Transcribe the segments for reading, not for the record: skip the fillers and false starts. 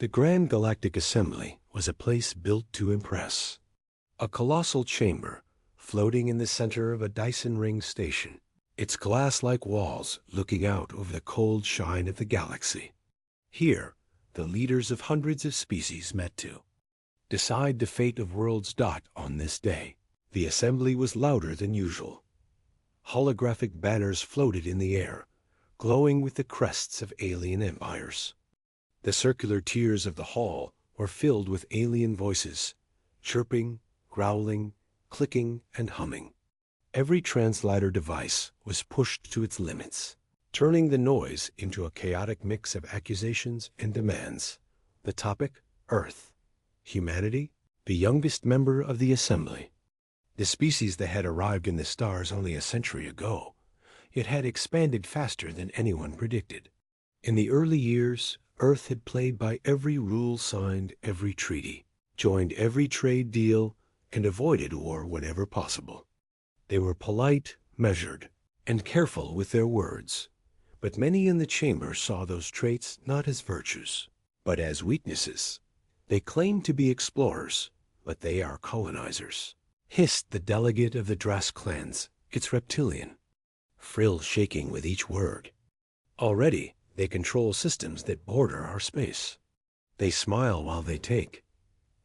The Grand Galactic Assembly was a place built to impress. A colossal chamber floating in the center of a Dyson ring station, its glass-like walls looking out over the cold shine of the galaxy. Here, the leaders of hundreds of species met to decide the fate of worlds. On this day, the assembly was louder than usual. Holographic banners floated in the air, glowing with the crests of alien empires. The circular tiers of the hall were filled with alien voices, chirping, growling, clicking, and humming. Every translator device was pushed to its limits, turning the noise into a chaotic mix of accusations and demands. The topic: Earth. Humanity, the youngest member of the assembly. The species that had arrived in the stars only a century ago, yet had expanded faster than anyone predicted. In the early years, Earth had played by every rule, signed every treaty, joined every trade deal, and avoided war whenever possible. They were polite, measured, and careful with their words, but many in the chamber saw those traits not as virtues, but as weaknesses. They claimed to be explorers, but they are colonizers, hissed the delegate of the Drask clans, its reptilian, frill shaking with each word. Already, they control systems that border our space. They smile while they take,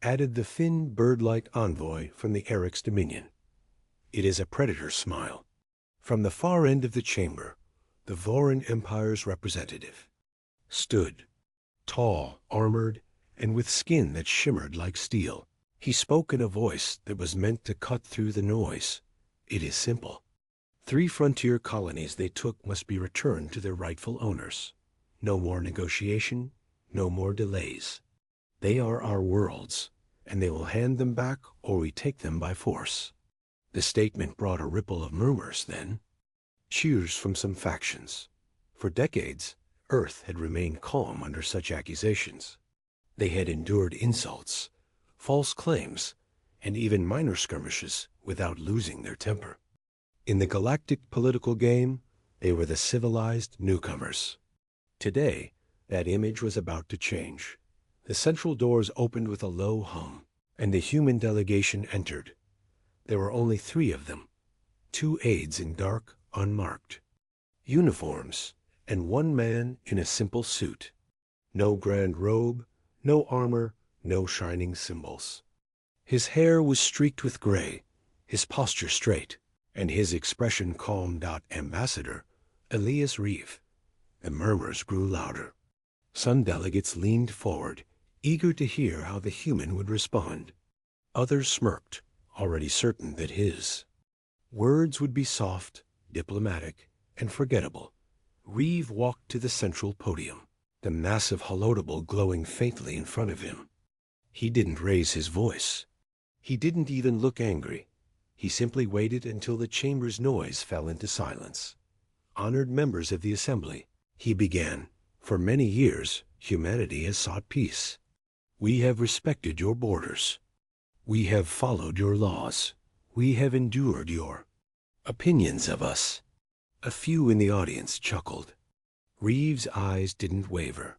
added the thin, bird-like envoy from the Eric's dominion. It is a predator smile. From the far end of the chamber, the Voran Empire's representative stood, tall, armored, and with skin that shimmered like steel. He spoke in a voice that was meant to cut through the noise. It is simple. 3 frontier colonies they took must be returned to their rightful owners. No more negotiation, no more delays. They are our worlds, and they will hand them back or we take them by force. The statement brought a ripple of murmurs then. Cheers from some factions. For decades, Earth had remained calm under such accusations. They had endured insults, false claims, and even minor skirmishes without losing their temper. In the galactic political game, they were the civilized newcomers. Today, that image was about to change. The central doors opened with a low hum, and the human delegation entered. There were only 3 of them, 2 aides in dark, unmarked uniforms, and 1 man in a simple suit. No grand robe, no armor, no shining symbols. His hair was streaked with gray, his posture straight, and his expression calm. Ambassador Elias Reeve. The murmurs grew louder. Some delegates leaned forward, eager to hear how the human would respond. Others smirked, already certain that his words would be soft, diplomatic, and forgettable. Reeve walked to the central podium, the massive holodable glowing faintly in front of him. He didn't raise his voice. He didn't even look angry. He simply waited until the chamber's noise fell into silence. Honored members of the assembly, he began, for many years, humanity has sought peace. We have respected your borders. We have followed your laws. We have endured your opinions of us. A few in the audience chuckled. Reeve's eyes didn't waver.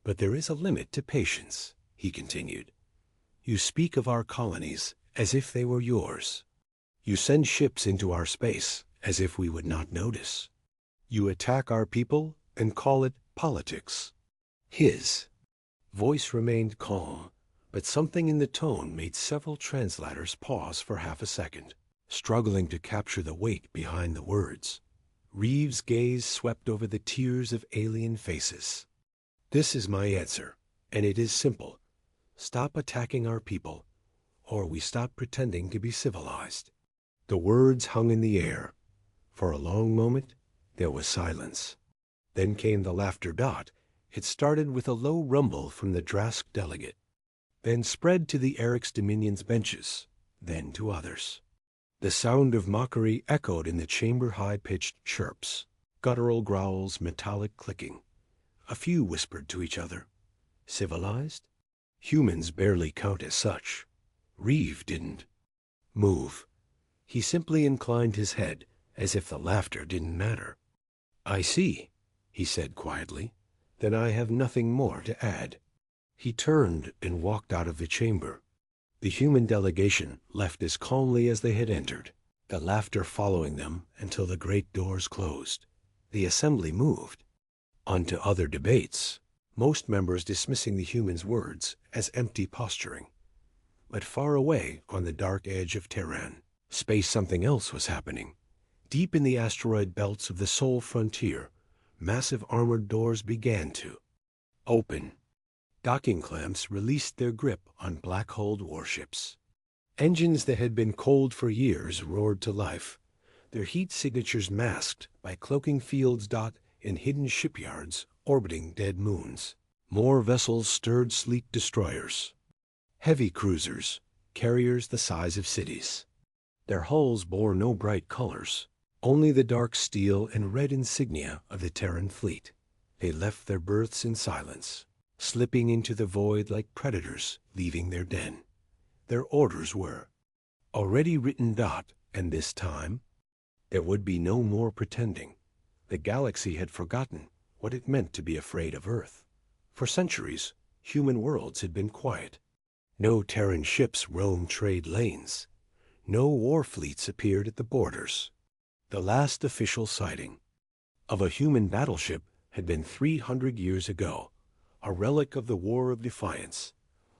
But there is a limit to patience, he continued. You speak of our colonies as if they were yours. You send ships into our space as if we would not notice. You attack our people and call it politics. His voice remained calm, but something in the tone made several translators pause for half a second, struggling to capture the weight behind the words. Reeve's gaze swept over the tiers of alien faces. This is my answer, and it is simple. Stop attacking our people, or we stop pretending to be civilized. The words hung in the air. For a long moment, there was silence. Then came the laughter. It started with a low rumble from the Drask delegate, then spread to the Eric's Dominion's benches, then to others. The sound of mockery echoed in the chamber high-pitched chirps, guttural growls, metallic clicking. A few whispered to each other. Civilized? Humans barely count as such. Reeve didn't move. He simply inclined his head, as if the laughter didn't matter. I see, he said quietly. Then I have nothing more to add. He turned and walked out of the chamber. The human delegation left as calmly as they had entered, the laughter following them until the great doors closed. The assembly moved on to other debates, most members dismissing the humans' words as empty posturing. But far away on the dark edge of Terran space, something else was happening. Deep in the asteroid belts of the Sol frontier, massive armored doors began to open. Docking clamps released their grip on black-holed warships. Engines that had been cold for years roared to life, their heat signatures masked by cloaking fields in hidden shipyards orbiting dead moons. More vessels stirred sleek destroyers, heavy cruisers, carriers the size of cities. Their hulls bore no bright colors, only the dark steel and red insignia of the Terran fleet. They left their berths in silence, slipping into the void like predators leaving their den. Their orders were already written, and this time there would be no more pretending. The galaxy had forgotten what it meant to be afraid of Earth. For centuries, human worlds had been quiet. No Terran ships roamed trade lanes. No war fleets appeared at the borders. The last official sighting of a human battleship had been 300 years ago, a relic of the War of Defiance.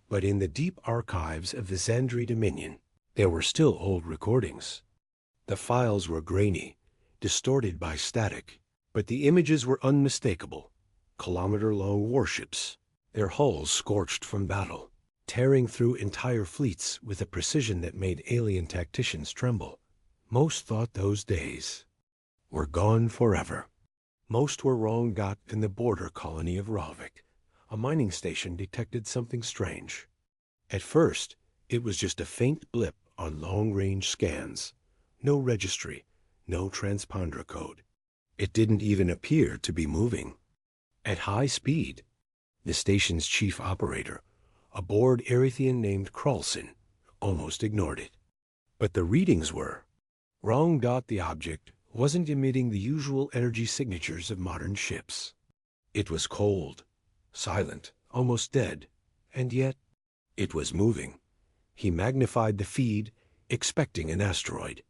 But in the deep archives of the Xandri Dominion, there were still old recordings. The files were grainy, distorted by static, but the images were unmistakable. Kilometer-long warships, their hulls scorched from battle, tearing through entire fleets with a precision that made alien tacticians tremble. Most thought those days were gone forever. Most were wrong. In the border colony of Ravik, a mining station detected something strange. At first, it was just a faint blip on long-range scans. No registry, no transponder code. It didn't even appear to be moving at high speed. The station's chief operator, a bored Erythian named Kralson, almost ignored it. But the readings were wrong. The object wasn't emitting the usual energy signatures of modern ships. It was cold, silent, almost dead, and yet it was moving. He magnified the feed, expecting an asteroid.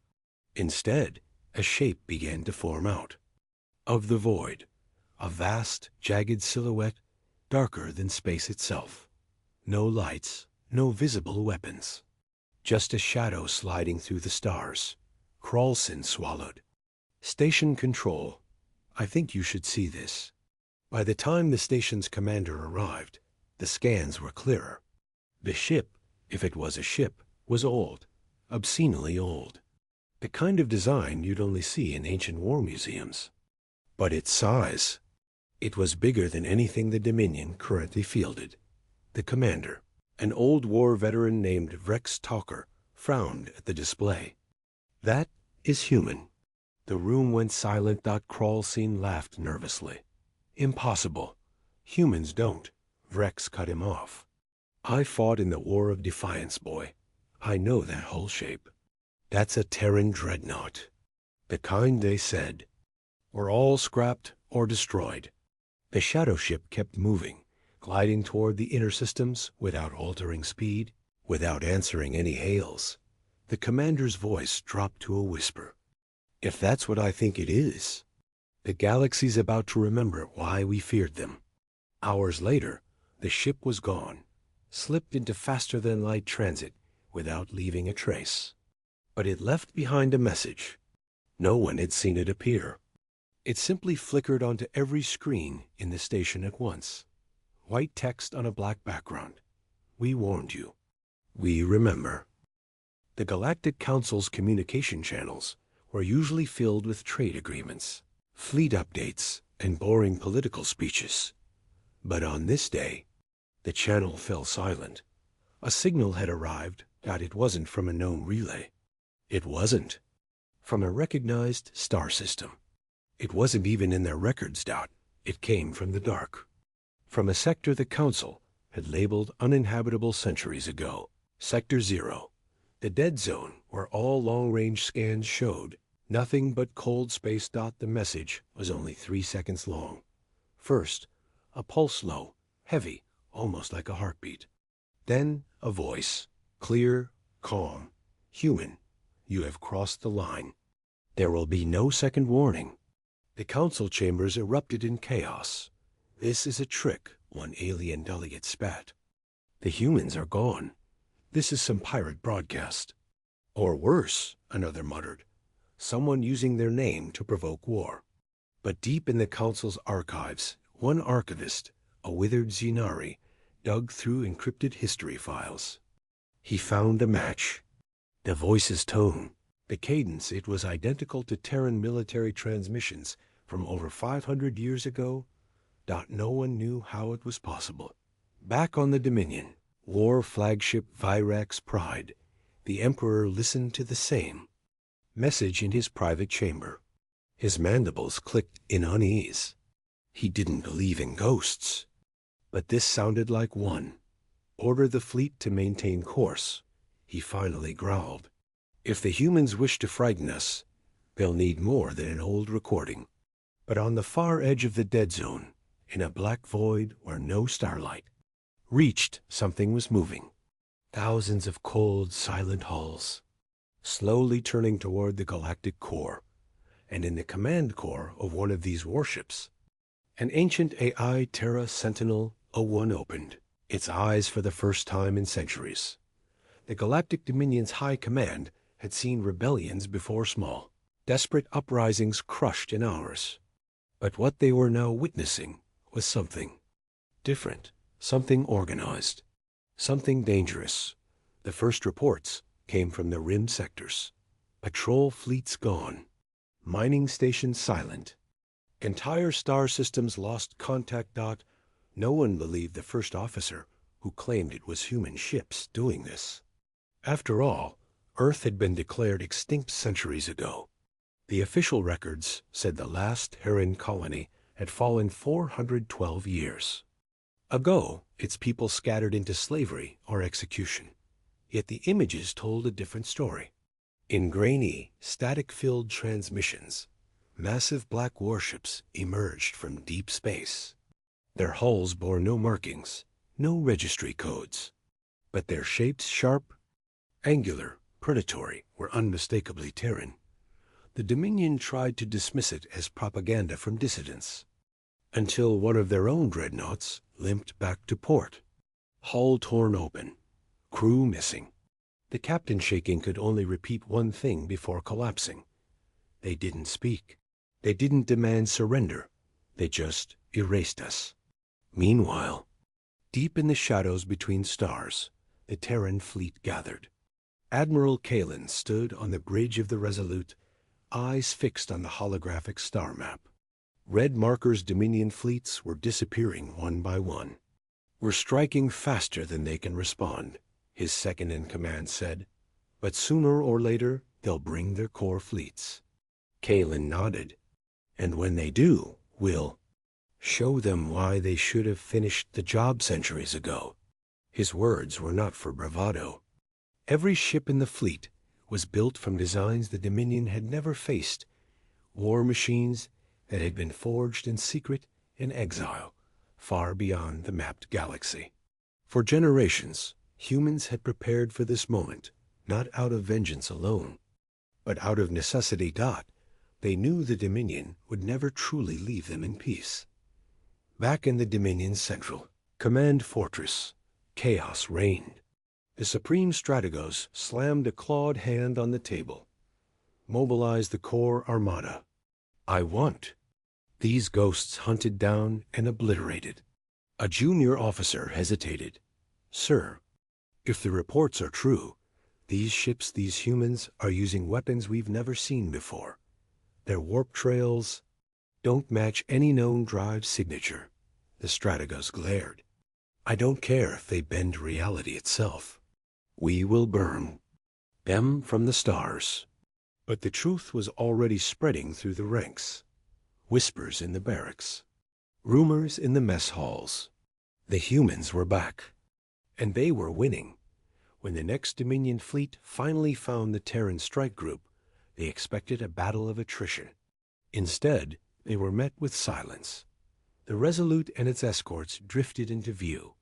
Instead, a shape began to form out of the void, a vast, jagged silhouette, darker than space itself. No lights, no visible weapons. Just a shadow sliding through the stars. Kralson swallowed. Station control. I think you should see this. By the time the station's commander arrived, the scans were clearer. The ship, if it was a ship, was old, obscenely old. The kind of design you'd only see in ancient war museums. But its size, it was bigger than anything the Dominion currently fielded. The commander, an old war veteran named Vrex Talker, frowned at the display. That is human. The room went silent. Kralson laughed nervously. Impossible. Humans don't. Vrex cut him off. I fought in the War of Defiance, boy. I know that hull shape. That's a Terran dreadnought. The kind they said were all scrapped or destroyed. The shadow ship kept moving, gliding toward the inner systems without altering speed, without answering any hails. The commander's voice dropped to a whisper. If that's what I think it is, the galaxy's about to remember why we feared them. Hours later, the ship was gone, slipped into faster-than-light transit without leaving a trace. But it left behind a message. No one had seen it appear. It simply flickered onto every screen in the station at once. White text on a black background. We warned you. We remember. The Galactic Council's communication channels were usually filled with trade agreements, fleet updates, and boring political speeches. But on this day, the channel fell silent. A signal had arrived that it wasn't from a known relay. It wasn't from a recognized star system. It wasn't even in their records. It came from the dark. From a sector the Council had labeled uninhabitable centuries ago. Sector 0. The dead zone where all long-range scans showed nothing but cold space. The message was only 3 seconds long. First, a pulse low, heavy, almost like a heartbeat. Then a voice, clear, calm. "Human, you have crossed the line. There will be no second warning." The council chambers erupted in chaos. "This is a trick," one alien delegate spat. "The humans are gone. This is some pirate broadcast." "Or worse," another muttered. "Someone using their name to provoke war." But deep in the council's archives, one archivist, a withered Xenari, dug through encrypted history files. He found a match. The voice's tone, the cadence, it was identical to Terran military transmissions from over 500 years ago. No one knew how it was possible. Back on the Dominion, war flagship Virax Pride, the Emperor listened to the same message in his private chamber. His mandibles clicked in unease. He didn't believe in ghosts. But this sounded like one. "Order the fleet to maintain course," he finally growled. "If the humans wish to frighten us, they'll need more than an old recording." But on the far edge of the dead zone, in a black void where no starlight reached, something was moving. Thousands of cold, silent hulls, slowly turning toward the galactic core. And in the command core of one of these warships, an ancient AI Terra Sentinel-01 opened, its eyes for the first time in centuries. The Galactic Dominion's high command had seen rebellions before small, desperate uprisings crushed in hours. But what they were now witnessing was something different, something organized, something dangerous. The first reports came from the rim sectors. Patrol fleets gone, mining stations silent, entire star systems lost contact. No one believed the first officer who claimed it was human ships doing this. After all, Earth had been declared extinct centuries ago. The official records said the last Terran colony had fallen 412 years ago, its people scattered into slavery or execution. Yet the images told a different story. In grainy, static-filled transmissions, massive black warships emerged from deep space. Their hulls bore no markings, no registry codes, but their shapes, sharp, angular, predatory, were unmistakably Terran. The Dominion tried to dismiss it as propaganda from dissidents, until one of their own dreadnoughts limped back to port, hull torn open, crew missing. The captain, shaking, could only repeat one thing before collapsing. They didn't speak. They didn't demand surrender. They just erased us. Meanwhile, deep in the shadows between stars, the Terran fleet gathered. Admiral Kalen stood on the bridge of the Resolute, eyes fixed on the holographic star map. Red markers Dominion fleets were disappearing one by one. "We're striking faster than they can respond," his second-in-command said. "But sooner or later, they'll bring their core fleets." Kalen nodded. "And when they do, we'll show them why they should have finished the job centuries ago." His words were not for bravado. Every ship in the fleet was built from designs the Dominion had never faced, war machines that had been forged in secret in exile, far beyond the mapped galaxy. For generations, humans had prepared for this moment, not out of vengeance alone, but out of necessity. They knew the Dominion would never truly leave them in peace. Back in the Dominion's central command fortress, chaos reigned. The Supreme Strategos slammed a clawed hand on the table. "Mobilize the core armada. I want." These ghosts hunted down and obliterated. A junior officer hesitated. "Sir, if the reports are true, these ships, these humans, are using weapons we've never seen before. Their warp trails don't match any known drive signature." The Strategos glared. "I don't care if they bend reality itself. We will burn them from the stars." But the truth was already spreading through the ranks. Whispers in the barracks, rumors in the mess halls. The humans were back, and they were winning. When the next Dominion fleet finally found the Terran strike group, they expected a battle of attrition. Instead, they were met with silence. The Resolute and its escorts drifted into view,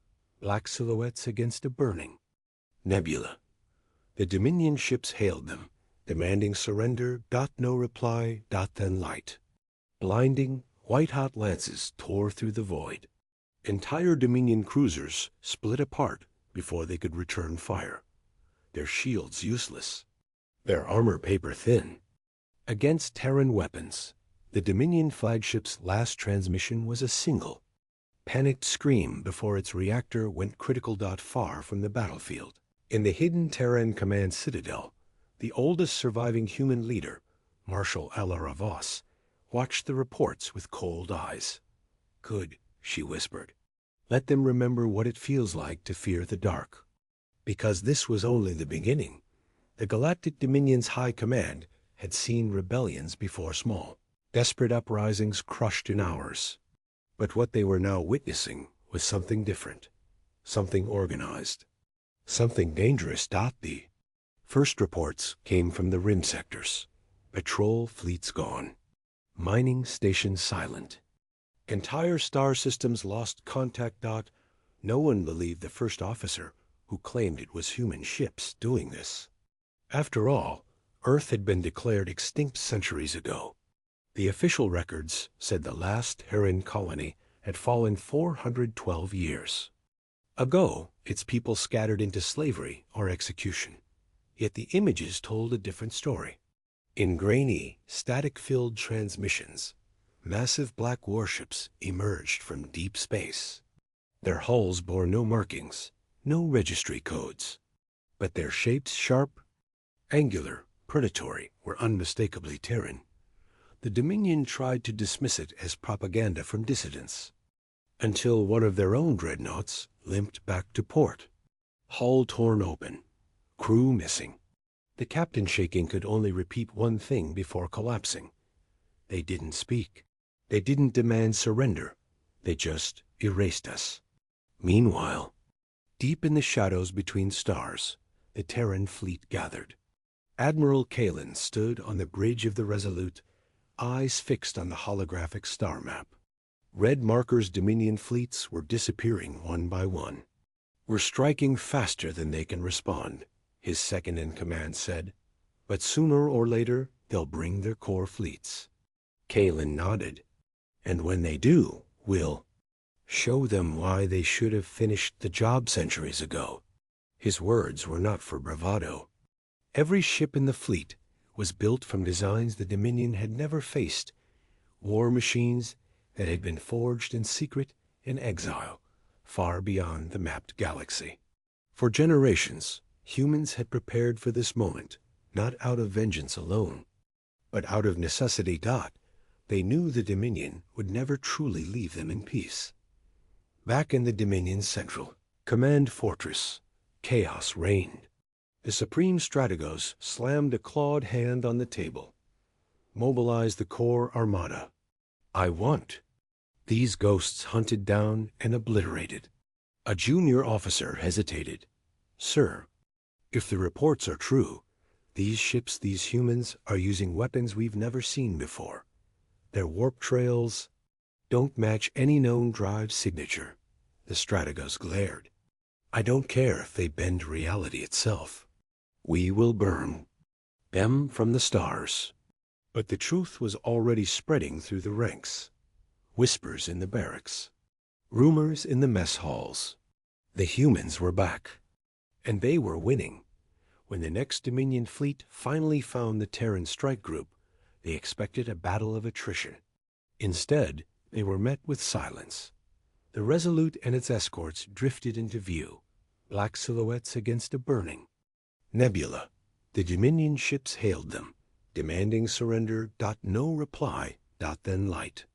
black silhouettes against a burning nebula. The Dominion ships hailed them, demanding surrender. No reply. Then light. Blinding, white-hot lances tore through the void. Entire Dominion cruisers split apart before they could return fire, their shields useless, their armor paper-thin. Against Terran weapons, the Dominion flagship's last transmission was a single, panicked scream before its reactor went critical. Far from the battlefield, in the hidden Terran command citadel, the oldest surviving human leader, Marshal Alara Voss, watched the reports with cold eyes. "Good," she whispered. "Let them remember what it feels like to fear the dark." Because this was only the beginning. The Galactic Dominion's high command had seen rebellions before, small, desperate uprisings crushed in hours. But what they were now witnessing was something different, something organized, something dangerous. The first reports came from the rim sectors. Patrol fleets gone. Mining stations silent. Entire star systems lost contact. No one believed the first officer, who claimed it was human ships doing this. After all, Earth had been declared extinct centuries ago. The official records said the last Terran colony had fallen 412 years ago, its people scattered into slavery or execution. Yet the images told a different story. In grainy, static-filled transmissions, massive black warships emerged from deep space. Their hulls bore no markings, no registry codes, but their shapes, sharp, angular, predatory, were unmistakably Terran. The Dominion tried to dismiss it as propaganda from dissidents, until one of their own dreadnoughts limped back to port, hull torn open, crew missing. The captain, shaking, could only repeat one thing before collapsing. They didn't speak. They didn't demand surrender. They just erased us. Meanwhile, deep in the shadows between stars, the Terran fleet gathered. Admiral Kalen stood on the bridge of the Resolute, eyes fixed on the holographic star map. Red markers. Dominion fleets were disappearing one by one. "We're striking faster than they can respond," his second-in-command said. "But sooner or later, they'll bring their core fleets." Kalen nodded. "And when they do, we'll show them why they should have finished the job centuries ago." His words were not for bravado. Every ship in the fleet was built from designs the Dominion had never faced, war machines that had been forged in secret in exile, far beyond the mapped galaxy. For generations, humans had prepared for this moment, not out of vengeance alone, but out of necessity. They knew the Dominion would never truly leave them in peace. Back in the Dominion's central command fortress, chaos reigned. The Supreme Strategos slammed a clawed hand on the table. "Mobilize the core armada. I want." These ghosts hunted down and obliterated. A junior officer hesitated. "Sir, if the reports are true, these ships, these humans, are using weapons we've never seen before. Their warp trails don't match any known drive signature." The Strategos glared. "I don't care if they bend reality itself. We will burn them from the stars." But the truth was already spreading through the ranks. Whispers in the barracks. Rumors in the mess halls. The humans were back. And they were winning. When the next Dominion fleet finally found the Terran strike group, they expected a battle of attrition. Instead, they were met with silence. The Resolute and its escorts drifted into view, black silhouettes against a burning nebula. The Dominion ships hailed them, demanding surrender. No reply. Then light.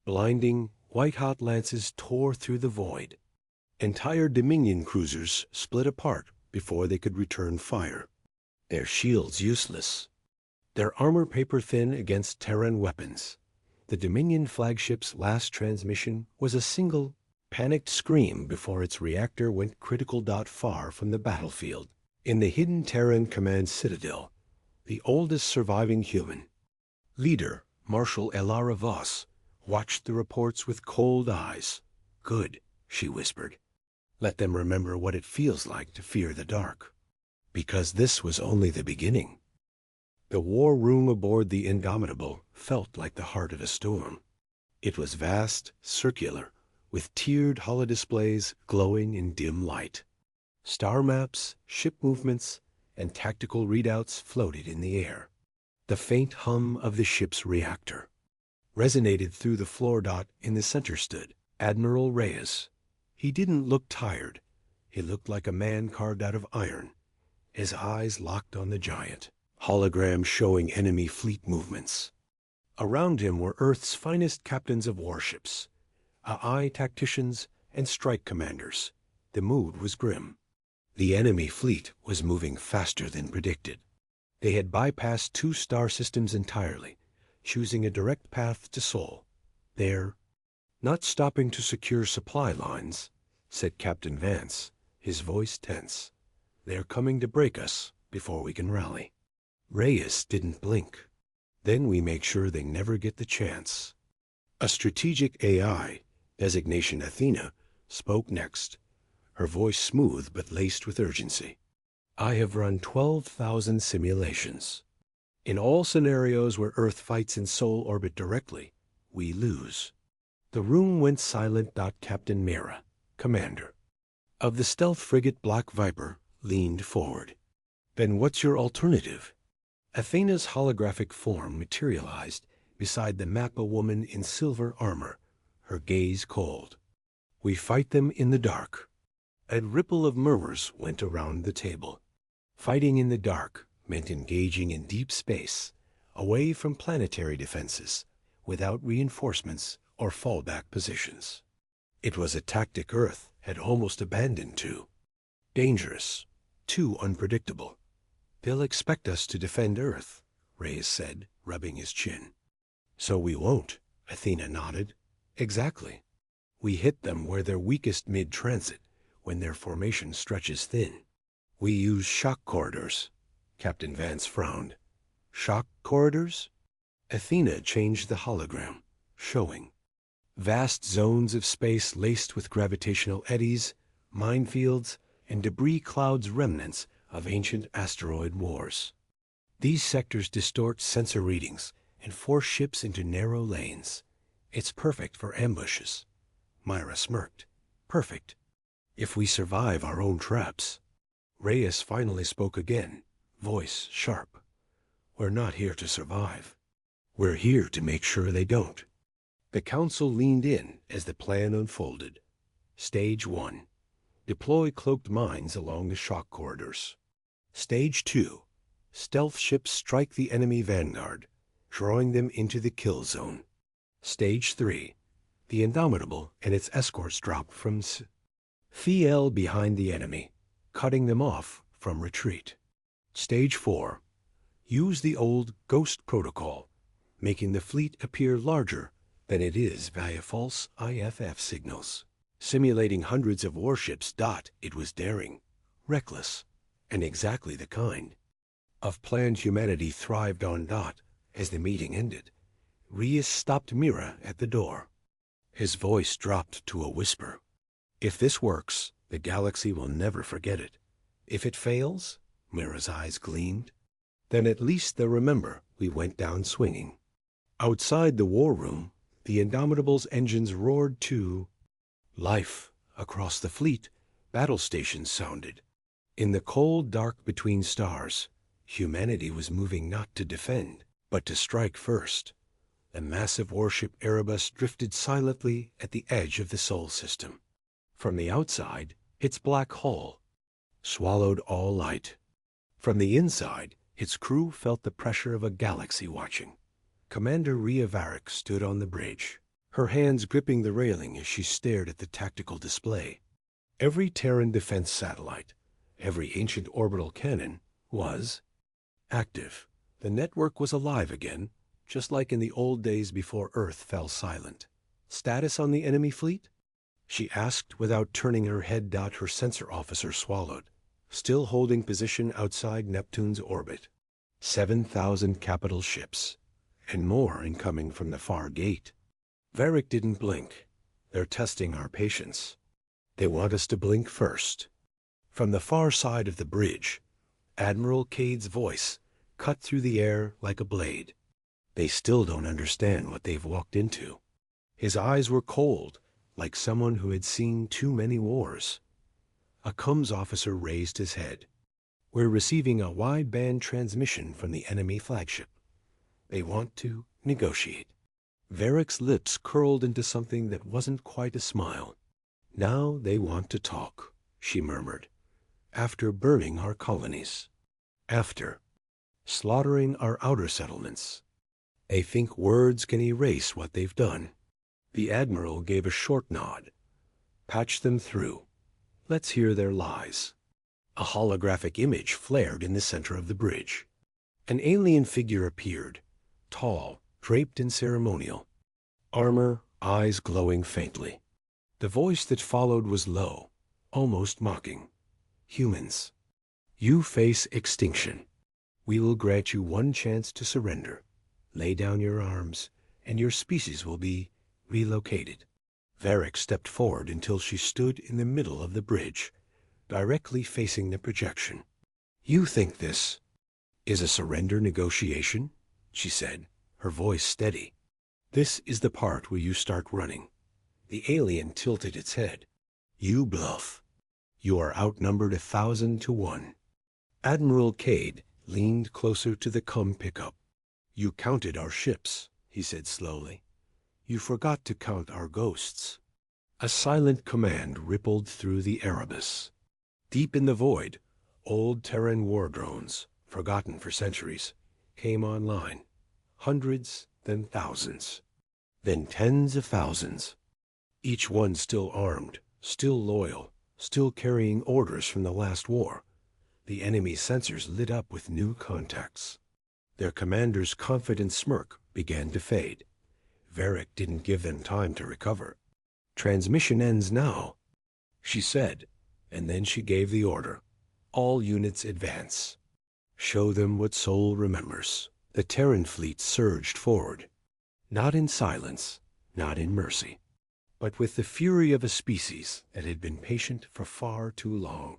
Blinding, white-hot lances tore through the void. Entire Dominion cruisers split apart before they could return fire, their shields useless, their armor paper-thin against Terran weapons. The Dominion flagship's last transmission was a single, panicked scream before its reactor went critical. Far from the battlefield, in the hidden Terran command citadel, the oldest surviving human leader, Marshal Alara Voss, watched the reports with cold eyes. "Good," she whispered. Let them remember what it feels like to fear the dark. Because this was only the beginning. The war room aboard the Indomitable felt like the heart of a storm. It was vast, circular, with tiered holodisplays glowing in dim light. Star maps, ship movements, and tactical readouts floated in the air. The faint hum of the ship's reactor resonated through the floor. In the center stood Admiral Reyes. He didn't look tired. He looked like a man carved out of iron, his eyes locked on the giant hologram showing enemy fleet movements. Around him were Earth's finest captains of warships, AI tacticians, and strike commanders. The mood was grim. The enemy fleet was moving faster than predicted. They had bypassed 2 star systems entirely, choosing a direct path to Sol. They're not stopping to secure supply lines, said Captain Vance, his voice tense. They're coming to break us before we can rally. Reyes didn't blink. Then we make sure they never get the chance. A strategic AI, designation Athena, spoke next, her voice smooth but laced with urgency. I have run 12,000 simulations. In all scenarios where Earth fights in Sol orbit directly, we lose. The room went silent. Captain Mira, commander of the stealth frigate Black Viper, leaned forward. Then what's your alternative? Athena's holographic form materialized beside the Mappa woman in silver armor, her gaze cold. We fight them in the dark. A ripple of murmurs went around the table. Fighting in the dark meant engaging in deep space, away from planetary defenses, without reinforcements or fallback positions. It was a tactic Earth had almost abandoned too. Dangerous, too unpredictable. They'll expect us to defend Earth, Reyes said, rubbing his chin. So we won't, Athena nodded. Exactly. We hit them where they're weakest mid-transit, when their formation stretches thin. We use shock corridors. Captain Vance frowned. Shock corridors? Athena changed the hologram, showing vast zones of space laced with gravitational eddies, minefields, and debris clouds, remnants of ancient asteroid wars. These sectors distort sensor readings and force ships into narrow lanes. It's perfect for ambushes. Myra smirked. Perfect. If we survive our own traps. Reyes finally spoke again, voice sharp. We're not here to survive. We're here to make sure they don't. The council leaned in as the plan unfolded. Stage 1. Deploy cloaked mines along the shock corridors. Stage 2. Stealth ships strike the enemy vanguard, drawing them into the kill zone. Stage 3. The Indomitable and its escorts drop from Thiel behind the enemy, cutting them off from retreat. Stage 4. Use the old Ghost Protocol, making the fleet appear larger than it is via false IFF signals. Simulating hundreds of warships. It was daring, reckless, and exactly the kind of plan humanity thrived on. As the meeting ended, Reyes stopped Mira at the door. His voice dropped to a whisper. If this works, the galaxy will never forget it. If it fails, Mira's eyes gleamed, then at least they'll remember we went down swinging. Outside the war room, the Indomitable's engines roared to life. Across the fleet, battle stations sounded. In the cold dark between stars, humanity was moving not to defend, but to strike first. The massive warship Erebus drifted silently at the edge of the Sol system. From the outside, its black hull swallowed all light. From the inside, its crew felt the pressure of a galaxy watching. Commander Rhea Varric stood on the bridge, her hands gripping the railing as she stared at the tactical display. Every Terran defense satellite, every ancient orbital cannon was active. The network was alive again, just like in the old days before Earth fell silent. Status on the enemy fleet? She asked without turning her head. Her sensor officer swallowed, still holding position outside Neptune's orbit. 7,000 capital ships, and more incoming from the far gate. Varric didn't blink. They're testing our patience. They want us to blink first. From the far side of the bridge, Admiral Cade's voice cut through the air like a blade. They still don't understand what they've walked into. His eyes were cold, like someone who had seen too many wars. A comms officer raised his head. We're receiving a wideband transmission from the enemy flagship. They want to negotiate. Varric's lips curled into something that wasn't quite a smile. Now they want to talk, she murmured. After burning our colonies. After slaughtering our outer settlements. They think words can erase what they've done. The Admiral gave a short nod. Patch them through. Let's hear their lies. A holographic image flared in the center of the bridge. An alien figure appeared, tall, draped in ceremonial. Armor, eyes glowing faintly. The voice that followed was low, almost mocking. Humans, you face extinction. We will grant you one chance to surrender. Lay down your arms, and your species will be relocated. Varric stepped forward until she stood in the middle of the bridge, directly facing the projection. You think this is a surrender negotiation? She said, her voice steady. This is the part where you start running. The alien tilted its head. You bluff. You are outnumbered 1,000 to 1. Admiral Cade leaned closer to the comm pickup. You counted our ships, he said slowly. You forgot to count our ghosts. A silent command rippled through the Erebus. Deep in the void, old Terran war drones, forgotten for centuries, came online. Hundreds, then thousands. Then tens of thousands. Each one still armed, still loyal, still carrying orders from the last war. The enemy's sensors lit up with new contacts. Their commander's confident smirk began to fade. Varric didn't give them time to recover. Transmission ends now, she said, and then she gave the order. All units advance. Show them what Sol remembers. The Terran fleet surged forward. Not in silence, not in mercy, but with the fury of a species that had been patient for far too long.